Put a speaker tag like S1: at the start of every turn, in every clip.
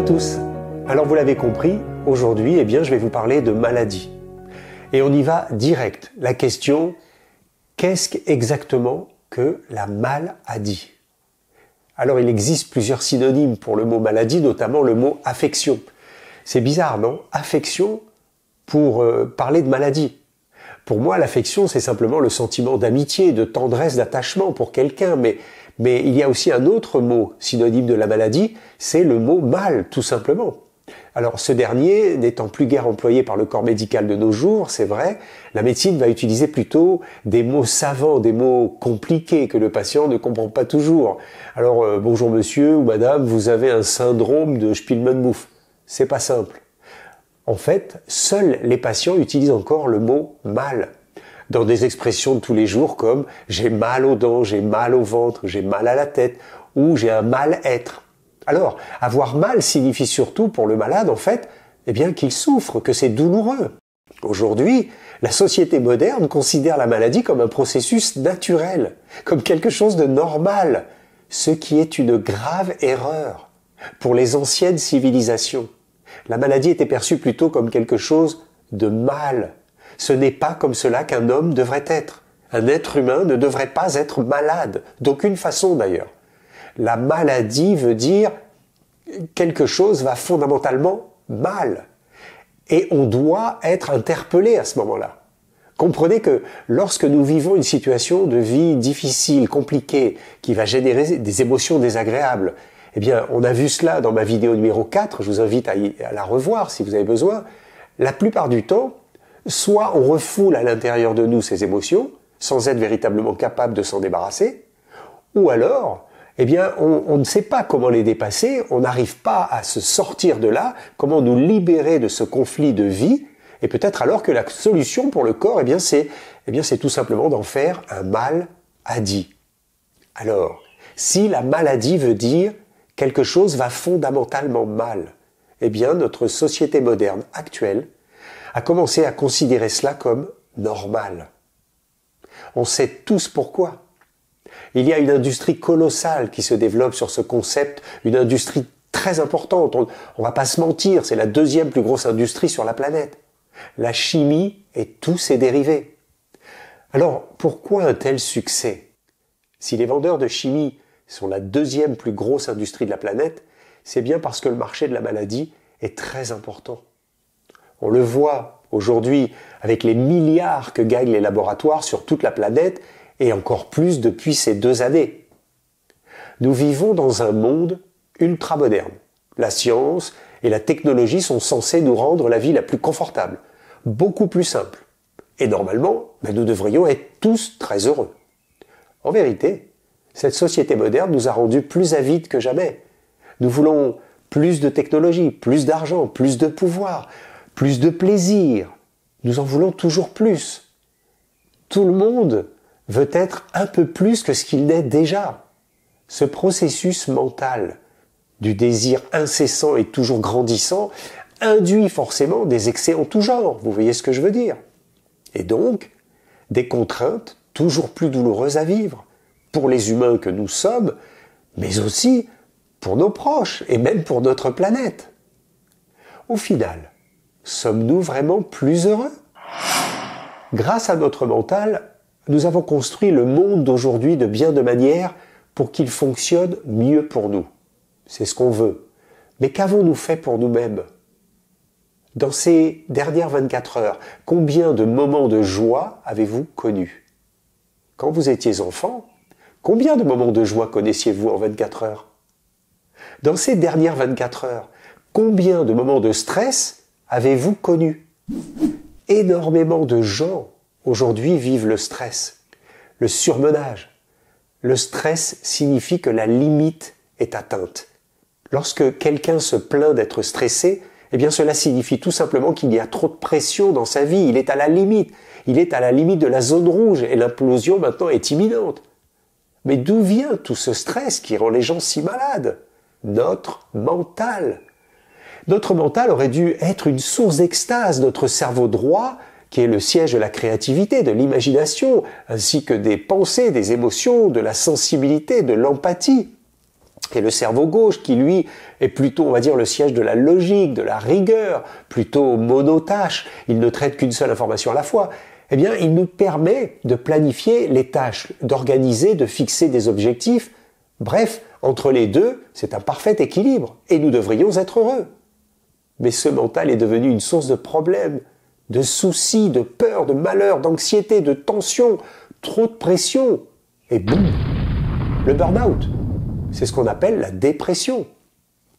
S1: à tous. Alors vous l'avez compris, aujourd'hui, je vais vous parler de maladie. Et on y va direct. La question, qu'est-ce exactement que la maladie? Alors il existe plusieurs synonymes pour le mot maladie, notamment le mot affection. C'est bizarre, non? Affection pour parler de maladie. Pour moi, l'affection, c'est simplement le sentiment d'amitié, de tendresse, d'attachement pour quelqu'un. Mais il y a aussi un autre mot synonyme de la maladie, c'est le mot mal, tout simplement. Alors ce dernier, n'étant plus guère employé par le corps médical de nos jours, c'est vrai, la médecine va utiliser plutôt des mots savants, des mots compliqués que le patient ne comprend pas toujours. Alors bonjour monsieur ou madame, vous avez un syndrome de Spielmann-Mouffe. C'est pas simple. En fait, seuls les patients utilisent encore le mot mal dans des expressions de tous les jours comme j'ai mal aux dents, j'ai mal au ventre, j'ai mal à la tête ou j'ai un mal-être. Alors, avoir mal signifie surtout pour le malade, en fait, qu'il souffre, que c'est douloureux. Aujourd'hui, la société moderne considère la maladie comme un processus naturel, comme quelque chose de normal, ce qui est une grave erreur pour les anciennes civilisations. La maladie était perçue plutôt comme quelque chose de mal. Ce n'est pas comme cela qu'un homme devrait être. Un être humain ne devrait pas être malade, d'aucune façon d'ailleurs. La maladie veut dire quelque chose va fondamentalement mal. Et on doit être interpellé à ce moment-là. Comprenez que lorsque nous vivons une situation de vie difficile, compliquée, qui va générer des émotions désagréables, on a vu cela dans ma vidéo numéro 4, je vous invite à la revoir si vous avez besoin. La plupart du temps, soit on refoule à l'intérieur de nous ces émotions, sans être véritablement capable de s'en débarrasser, ou alors, on ne sait pas comment les dépasser, on n'arrive pas à se sortir de là, comment nous libérer de ce conflit de vie, et peut-être alors que la solution pour le corps, c'est tout simplement d'en faire un mal-adie. Alors, si la maladie veut dire quelque chose va fondamentalement mal, notre société moderne actuelle a commencé à considérer cela comme normal. On sait tous pourquoi. Il y a une industrie colossale qui se développe sur ce concept, une industrie très importante. On va pas se mentir, c'est la deuxième plus grosse industrie sur la planète. La chimie et tous ses dérivés. Alors, pourquoi un tel succès? Si les vendeurs de chimie sont la deuxième plus grosse industrie de la planète, c'est bien parce que le marché de la maladie est très important. On le voit aujourd'hui avec les milliards que gagnent les laboratoires sur toute la planète et encore plus depuis ces 2 années. Nous vivons dans un monde ultra moderne. La science et la technologie sont censées nous rendre la vie la plus confortable, beaucoup plus simple. Et normalement, nous devrions être tous très heureux. En vérité, cette société moderne nous a rendus plus avides que jamais. Nous voulons plus de technologie, plus d'argent, plus de pouvoir, plus de plaisir. Nous en voulons toujours plus. Tout le monde veut être un peu plus que ce qu'il n'est déjà. Ce processus mental du désir incessant et toujours grandissant induit forcément des excès en tout genre, vous voyez ce que je veux dire. Et donc, des contraintes toujours plus douloureuses à vivre, pour les humains que nous sommes, mais aussi pour nos proches et même pour notre planète. Au final, sommes-nous vraiment plus heureux? Grâce à notre mental, nous avons construit le monde d'aujourd'hui de bien de manière pour qu'il fonctionne mieux pour nous. C'est ce qu'on veut. Mais qu'avons-nous fait pour nous-mêmes? Dans ces dernières 24 heures, combien de moments de joie avez-vous connus? Quand vous étiez enfant, combien de moments de joie connaissiez-vous en 24 heures? Dans ces dernières 24 heures, combien de moments de stress avez-vous connus? Énormément de gens aujourd'hui vivent le stress, le surmenage. Le stress signifie que la limite est atteinte. Lorsque quelqu'un se plaint d'être stressé, cela signifie tout simplement qu'il y a trop de pression dans sa vie. Il est à la limite. Il est à la limite de la zone rouge et l'implosion maintenant est imminente. Mais d'où vient tout ce stress qui rend les gens si malades? Notre mental. Notre mental aurait dû être une source d'extase. Notre cerveau droit, qui est le siège de la créativité, de l'imagination, ainsi que des pensées, des émotions, de la sensibilité, de l'empathie. Et le cerveau gauche, qui lui est plutôt, on va dire, le siège de la logique, de la rigueur, plutôt monotâche, il ne traite qu'une seule information à la fois, eh bien, il nous permet de planifier les tâches, d'organiser, de fixer des objectifs. Bref, entre les deux, c'est un parfait équilibre, et nous devrions être heureux. Mais ce mental est devenu une source de problèmes, de soucis, de peur, de malheur, d'anxiété, de tension, trop de pression, et boum, le burn-out. C'est ce qu'on appelle la dépression.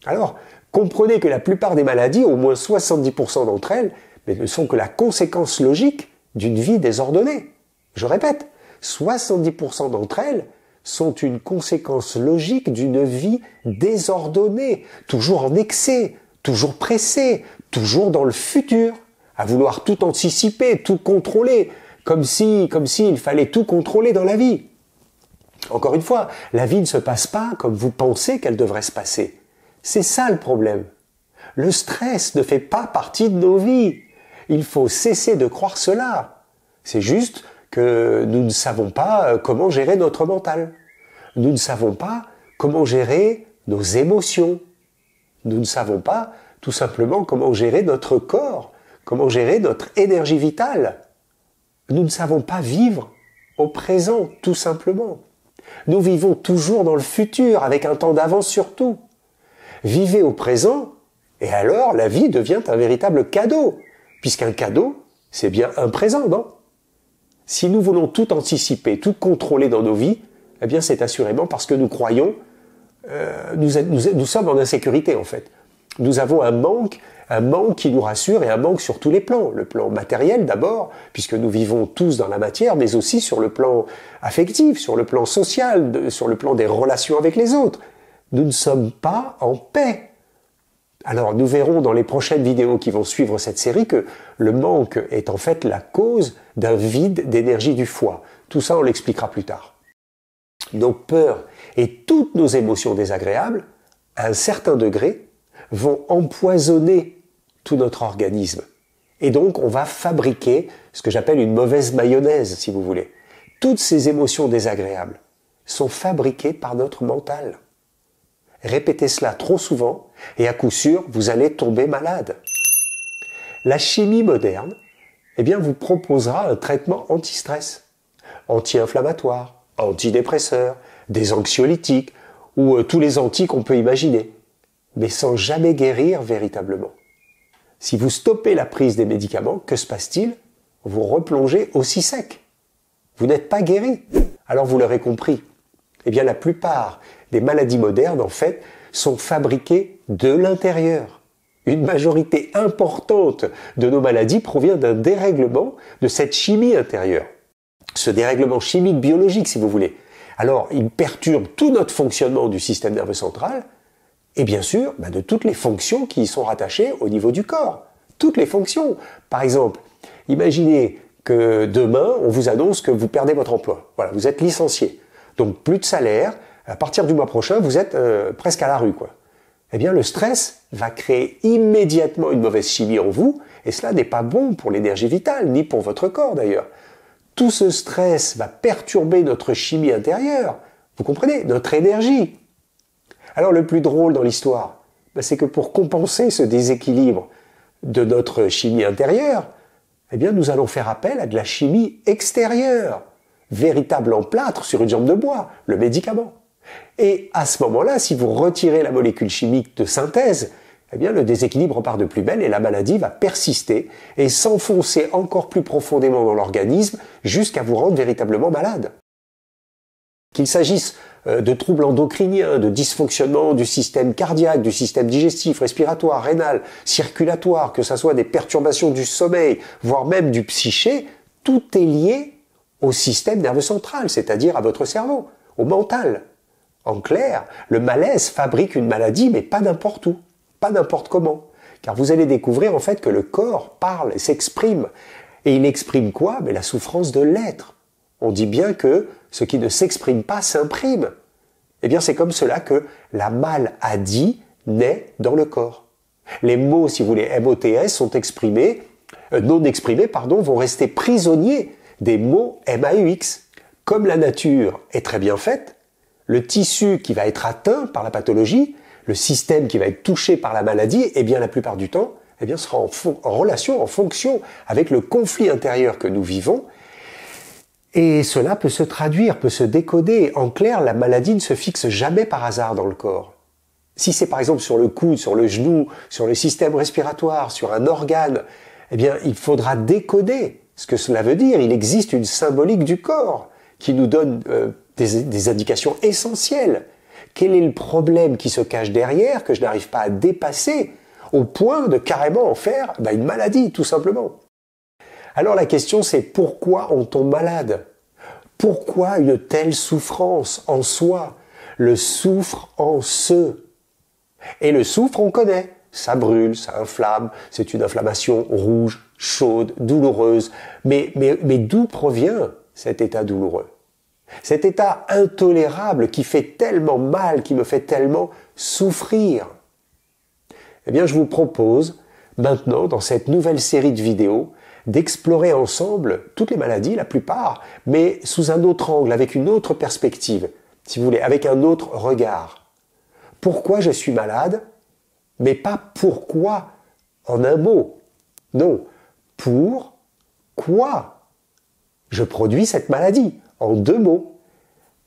S1: Alors, comprenez que la plupart des maladies, au moins 70% d'entre elles, ne sont que la conséquence logique d'une vie désordonnée. Je répète, 70% d'entre elles sont une conséquence logique d'une vie désordonnée, toujours en excès, toujours pressée, toujours dans le futur, à vouloir tout anticiper, tout contrôler, comme si il fallait tout contrôler dans la vie. Encore une fois, la vie ne se passe pas comme vous pensez qu'elle devrait se passer. C'est ça le problème. Le stress ne fait pas partie de nos vies. Il faut cesser de croire cela. C'est juste que nous ne savons pas comment gérer notre mental. Nous ne savons pas comment gérer nos émotions. Nous ne savons pas tout simplement comment gérer notre corps, comment gérer notre énergie vitale. Nous ne savons pas vivre au présent, tout simplement. Nous vivons toujours dans le futur, avec un temps d'avance sur tout. Vivez au présent, et alors la vie devient un véritable cadeau, puisqu'un cadeau, c'est bien un présent, non? Si nous voulons tout anticiper, tout contrôler dans nos vies, eh bien c'est assurément parce que nous croyons, nous sommes en insécurité en fait. Nous avons un manque qui nous rassure et un manque sur tous les plans. Le plan matériel d'abord, puisque nous vivons tous dans la matière, mais aussi sur le plan affectif, sur le plan social, sur le plan des relations avec les autres. Nous ne sommes pas en paix. Alors nous verrons dans les prochaines vidéos qui vont suivre cette série que le manque est en fait la cause d'un vide d'énergie du foie. Tout ça on l'expliquera plus tard. Nos peurs et toutes nos émotions désagréables, à un certain degré, vont empoisonner tout notre organisme. Et donc on va fabriquer ce que j'appelle une mauvaise mayonnaise, si vous voulez. Toutes ces émotions désagréables sont fabriquées par notre mental. Répétez cela trop souvent et à coup sûr, vous allez tomber malade. La chimie moderne, eh bien, vous proposera un traitement anti-stress, anti-inflammatoire, antidépresseur, des anxiolytiques ou tous les anti qu'on peut imaginer, mais sans jamais guérir véritablement. Si vous stoppez la prise des médicaments, que se passe-t-il? Vous replongez aussi sec. Vous n'êtes pas guéri. Alors vous l'aurez compris. Eh bien, la plupart des maladies modernes, en fait, sont fabriquées de l'intérieur. Une majorité importante de nos maladies provient d'un dérèglement de cette chimie intérieure. Ce dérèglement chimique biologique, si vous voulez. Alors, il perturbe tout notre fonctionnement du système nerveux central et bien sûr, de toutes les fonctions qui y sont rattachées au niveau du corps. Toutes les fonctions. Par exemple, imaginez que demain, on vous annonce que vous perdez votre emploi. Voilà, vous êtes licencié. Donc, plus de salaire. À partir du mois prochain, vous êtes presque à la rue, quoi. Eh bien, le stress va créer immédiatement une mauvaise chimie en vous, et cela n'est pas bon pour l'énergie vitale, ni pour votre corps d'ailleurs. Tout ce stress va perturber notre chimie intérieure, vous comprenez, notre énergie. Alors le plus drôle dans l'histoire, c'est que pour compenser ce déséquilibre de notre chimie intérieure, eh bien, nous allons faire appel à de la chimie extérieure, véritable emplâtre sur une jambe de bois, le médicament. Et à ce moment-là, si vous retirez la molécule chimique de synthèse, eh bien, le déséquilibre repart de plus belle et la maladie va persister et s'enfoncer encore plus profondément dans l'organisme jusqu'à vous rendre véritablement malade. Qu'il s'agisse de troubles endocriniens, de dysfonctionnement du système cardiaque, du système digestif, respiratoire, rénal, circulatoire, que ce soit des perturbations du sommeil, voire même du psyché, tout est lié au système nerveux central, c'est-à-dire à votre cerveau, au mental. En clair, le malaise fabrique une maladie, mais pas n'importe où, pas n'importe comment. Car vous allez découvrir en fait que le corps parle et s'exprime. Et il exprime quoi? Mais la souffrance de l'être. On dit bien que ce qui ne s'exprime pas s'imprime. Eh bien, c'est comme cela que la maladie naît dans le corps. Les mots, si vous voulez, MOTS sont exprimés, non exprimés, vont rester prisonniers des mots MAUX. Comme la nature est très bien faite, le tissu qui va être atteint par la pathologie, le système qui va être touché par la maladie, eh bien la plupart du temps, eh bien, sera en relation, en fonction avec le conflit intérieur que nous vivons. Et cela peut se traduire, peut se décoder. En clair, la maladie ne se fixe jamais par hasard dans le corps. Si c'est par exemple sur le coude, sur le genou, sur le système respiratoire, sur un organe, eh bien, il faudra décoder ce que cela veut dire. Il existe une symbolique du corps qui nous donne des indications essentielles. Quel est le problème qui se cache derrière, que je n'arrive pas à dépasser, au point de carrément en faire une maladie, tout simplement. Alors la question c'est pourquoi on tombe malade? Pourquoi une telle souffrance en soi? Le souffre en ce. Et le souffre, on connaît. Ça brûle, ça inflamme, c'est une inflammation rouge, chaude, douloureuse. Mais d'où provient cet état douloureux? Cet état intolérable qui fait tellement mal, qui me fait tellement souffrir. Eh bien, je vous propose maintenant, dans cette nouvelle série de vidéos, d'explorer ensemble toutes les maladies, la plupart, mais sous un autre angle, avec une autre perspective, si vous voulez, avec un autre regard. Pourquoi je suis malade? Mais pas pourquoi en un mot. Non, pour quoi je produis cette maladie en deux mots.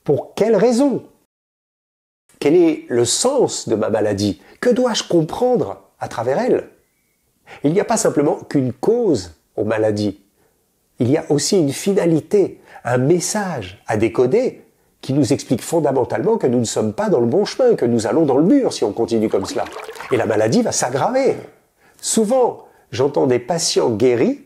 S1: Pour quelle raison? Quel est le sens de ma maladie? Que dois-je comprendre à travers elle? Il n'y a pas simplement qu'une cause aux maladies. Il y a aussi une finalité, un message à décoder qui nous explique fondamentalement que nous ne sommes pas dans le bon chemin, que nous allons dans le mur si on continue comme cela. Et la maladie va s'aggraver. Souvent, j'entends des patients guéris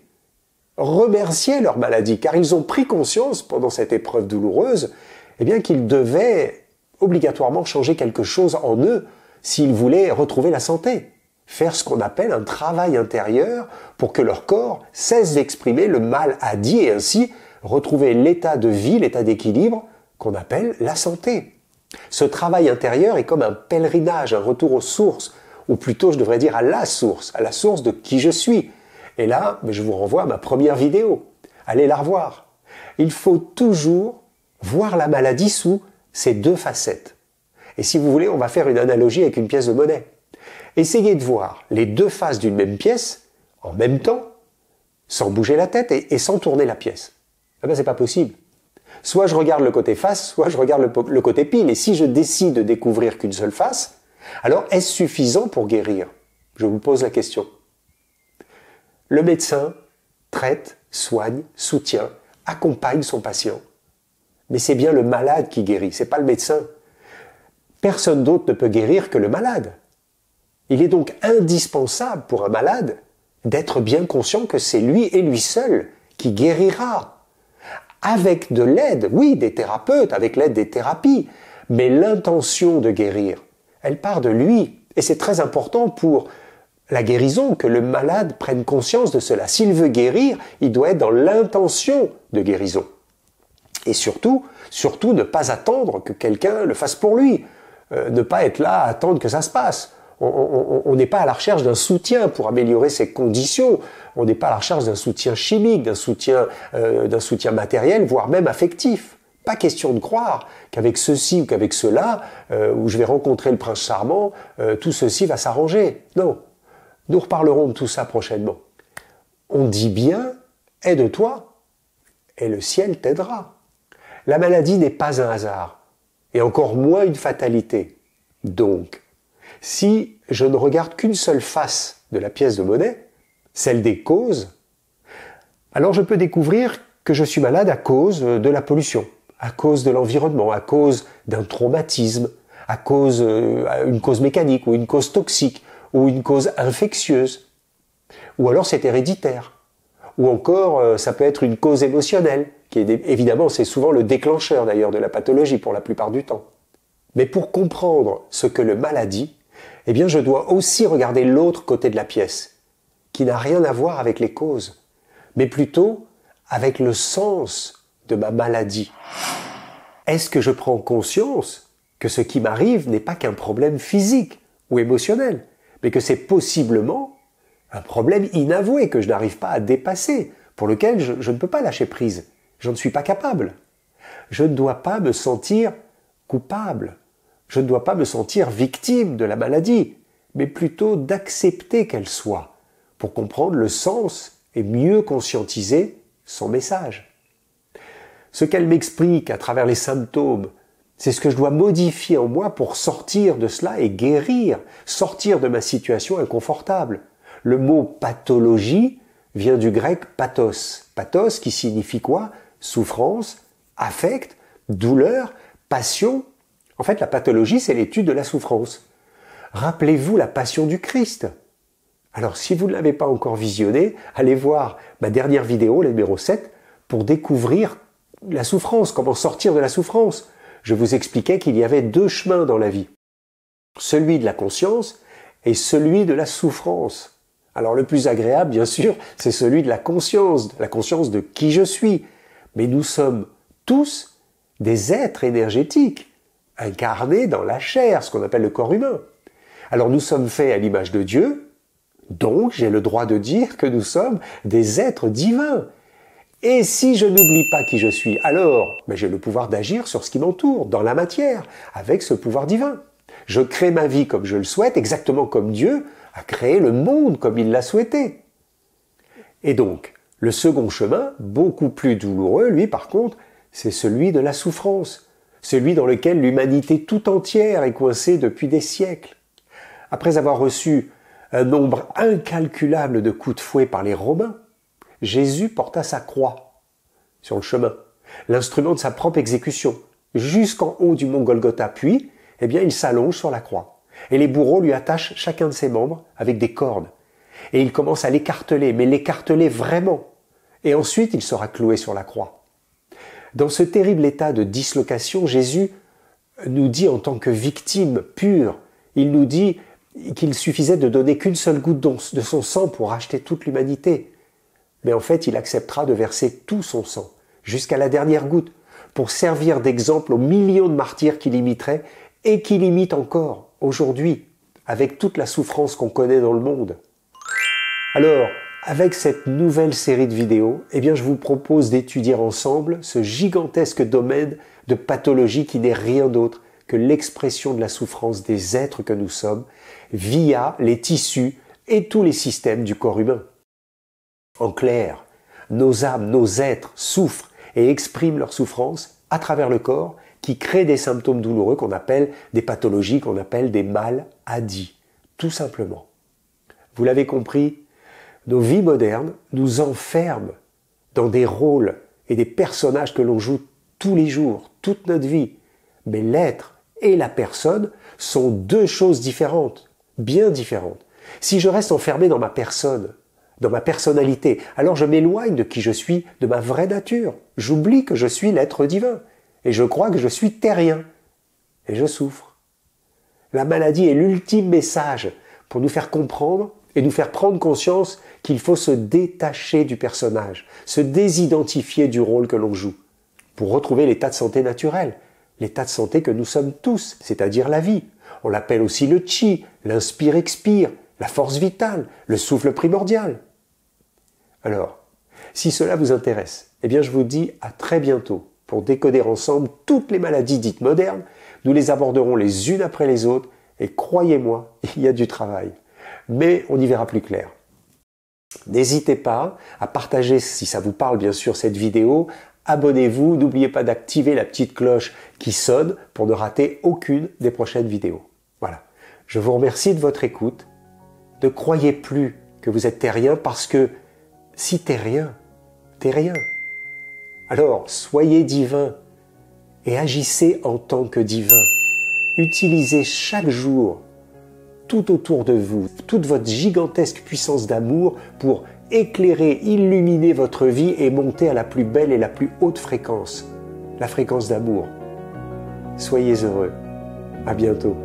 S1: remercier leur maladie, car ils ont pris conscience pendant cette épreuve douloureuse, eh bien qu'ils devaient obligatoirement changer quelque chose en eux s'ils voulaient retrouver la santé. Faire ce qu'on appelle un travail intérieur pour que leur corps cesse d'exprimer le mal à dit et ainsi retrouver l'état de vie, l'état d'équilibre qu'on appelle la santé. Ce travail intérieur est comme un pèlerinage, un retour aux sources, ou plutôt je devrais dire à la source de qui je suis. Et là, je vous renvoie à ma première vidéo. Allez la revoir. Il faut toujours voir la maladie sous ces deux facettes. Et si vous voulez, on va faire une analogie avec une pièce de monnaie. Essayez de voir les deux faces d'une même pièce en même temps, sans bouger la tête et sans tourner la pièce. Eh bien, c'est pas possible. Soit je regarde le côté face, soit je regarde le côté pile. Et si je décide de découvrir qu'une seule face, alors est-ce suffisant pour guérir? Je vous pose la question. Le médecin traite, soigne, soutient, accompagne son patient. Mais c'est bien le malade qui guérit, c'est pas le médecin. Personne d'autre ne peut guérir que le malade. Il est donc indispensable pour un malade d'être bien conscient que c'est lui et lui seul qui guérira. Avec de l'aide, oui, des thérapeutes, avec l'aide des thérapies, mais l'intention de guérir, elle part de lui. Et c'est très important pour la guérison que le malade prenne conscience de cela. S'il veut guérir, il doit être dans l'intention de guérison. Et surtout ne pas attendre que quelqu'un le fasse pour lui. Ne pas être là à attendre que ça se passe. On n'est pas à la recherche d'un soutien pour améliorer ses conditions. On n'est pas à la recherche d'un soutien chimique, d'un soutien matériel, voire même affectif. Pas question de croire qu'avec ceci ou qu'avec cela, où je vais rencontrer le prince charmant, tout ceci va s'arranger. Non. Nous reparlerons de tout ça prochainement. On dit bien, aide-toi, et le ciel t'aidera. La maladie n'est pas un hasard, et encore moins une fatalité. Donc, si je ne regarde qu'une seule face de la pièce de monnaie, celle des causes, alors je peux découvrir que je suis malade à cause de la pollution, à cause de l'environnement, à cause d'un traumatisme, à cause d'une cause mécanique ou une cause toxique ou une cause infectieuse. Ou alors c'est héréditaire. Ou encore ça peut être une cause émotionnelle, qui est évidemment c'est souvent le déclencheur d'ailleurs de la pathologie pour la plupart du temps. Mais pour comprendre ce que le mal a dit, eh bien je dois aussi regarder l'autre côté de la pièce, qui n'a rien à voir avec les causes, mais plutôt avec le sens de ma maladie. Est-ce que je prends conscience que ce qui m'arrive n'est pas qu'un problème physique ou émotionnel, mais que c'est possiblement un problème inavoué que je n'arrive pas à dépasser, pour lequel je ne peux pas lâcher prise, je ne suis pas capable. Je ne dois pas me sentir coupable. Je ne dois pas me sentir victime de la maladie, mais plutôt d'accepter qu'elle soit, pour comprendre le sens et mieux conscientiser son message. Ce qu'elle m'explique à travers les symptômes, c'est ce que je dois modifier en moi pour sortir de cela et guérir, sortir de ma situation inconfortable. Le mot pathologie vient du grec pathos. Pathos qui signifie quoi? Souffrance, affect, douleur, passion. En fait, la pathologie, c'est l'étude de la souffrance. Rappelez-vous la passion du Christ. Alors, si vous ne l'avez pas encore visionné, allez voir ma dernière vidéo, la numéro 7, pour découvrir la souffrance, comment sortir de la souffrance. Je vous expliquais qu'il y avait deux chemins dans la vie. Celui de la conscience et celui de la souffrance. Alors, le plus agréable, bien sûr, c'est celui de la conscience de qui je suis. Mais nous sommes tous des êtres énergétiques, incarnés dans la chair, ce qu'on appelle le corps humain. Alors nous sommes faits à l'image de Dieu, donc j'ai le droit de dire que nous sommes des êtres divins. Et si je n'oublie pas qui je suis, alors j'ai le pouvoir d'agir sur ce qui m'entoure, dans la matière, avec ce pouvoir divin. Je crée ma vie comme je le souhaite, exactement comme Dieu a créé le monde comme il l'a souhaité. Et donc, le second chemin, beaucoup plus douloureux, lui par contre, c'est celui de la souffrance, celui dans lequel l'humanité tout entière est coincée depuis des siècles. Après avoir reçu un nombre incalculable de coups de fouet par les Romains, Jésus porta sa croix sur le chemin, l'instrument de sa propre exécution, jusqu'en haut du mont Golgotha. Puis, il s'allonge sur la croix. Et les bourreaux lui attachent chacun de ses membres avec des cordes. Et il commence à l'écarteler, mais l'écarteler vraiment. Et ensuite, il sera cloué sur la croix. Dans ce terrible état de dislocation, Jésus nous dit en tant que victime pure, il nous dit qu'il suffisait de donner qu'une seule goutte de son sang pour racheter toute l'humanité. Mais en fait, il acceptera de verser tout son sang, jusqu'à la dernière goutte, pour servir d'exemple aux millions de martyrs qu'il imiterait et qu'il imite encore aujourd'hui, avec toute la souffrance qu'on connaît dans le monde. Alors, avec cette nouvelle série de vidéos, je vous propose d'étudier ensemble ce gigantesque domaine de pathologie qui n'est rien d'autre que l'expression de la souffrance des êtres que nous sommes via les tissus et tous les systèmes du corps humain. En clair, nos âmes, nos êtres souffrent et expriment leur souffrance à travers le corps qui crée des symptômes douloureux qu'on appelle des pathologies, qu'on appelle des maladies, tout simplement. Vous l'avez compris, nos vies modernes nous enferment dans des rôles et des personnages que l'on joue tous les jours, toute notre vie. Mais l'être et la personne sont deux choses différentes, bien différentes. Si je reste enfermé dans ma personne, dans ma personnalité, alors je m'éloigne de qui je suis, de ma vraie nature. J'oublie que je suis l'être divin et je crois que je suis terrien et je souffre. La maladie est l'ultime message pour nous faire comprendre et nous faire prendre conscience qu'il faut se détacher du personnage, se désidentifier du rôle que l'on joue, pour retrouver l'état de santé naturel, l'état de santé que nous sommes tous, c'est-à-dire la vie. On l'appelle aussi le chi, l'inspire-expire, la force vitale, le souffle primordial. Alors, si cela vous intéresse, je vous dis à très bientôt pour décoder ensemble toutes les maladies dites modernes. Nous les aborderons les unes après les autres et croyez-moi, il y a du travail. Mais on y verra plus clair. N'hésitez pas à partager, si ça vous parle bien sûr, cette vidéo. Abonnez-vous, n'oubliez pas d'activer la petite cloche qui sonne pour ne rater aucune des prochaines vidéos. Voilà. Je vous remercie de votre écoute. Ne croyez plus que vous êtes terrien parce que si t'es rien, t'es rien. Alors, soyez divin et agissez en tant que divin. Utilisez chaque jour, tout autour de vous, toute votre gigantesque puissance d'amour pour éclairer, illuminer votre vie et monter à la plus belle et la plus haute fréquence, la fréquence d'amour. Soyez heureux. À bientôt.